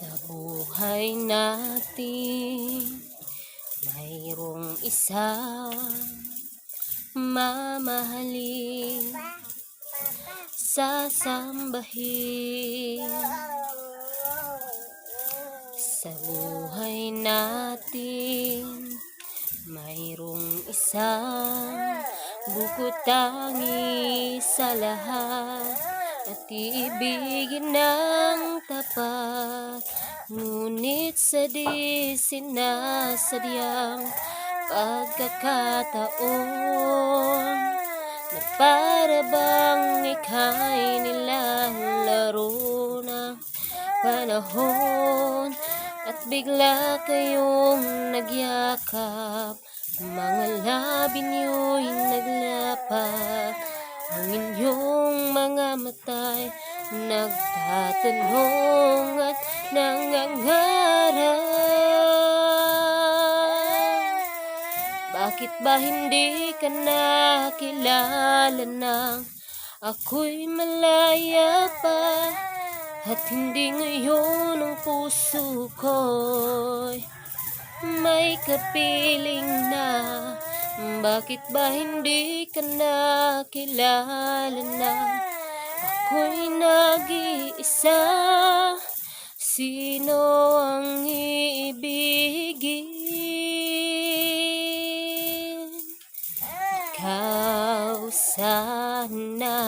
Sa buhay natin, mayroong isang mamahalin, sasambahin. Sa buhay natin, mayroong isang bukod tangi sa lahat, at iibigin ng tapat. Ngunit sa di sinasadyang pagkakataon, na para bang ika'y nilalaro ng panahon, at bigla kayong nagyakap, mga labi niyo'y naglapat, ang inyong mga mata'y nagtatanong at nangangarap. Bakit ba hindi ka nakilala nang ako'y malaya pa, at hindi ngayon ang puso ko'y may kapiling na? Bakit ba hindi ka nakilala nang ako'y nag-iisa? Sino ang iibigin? Ikaw sana.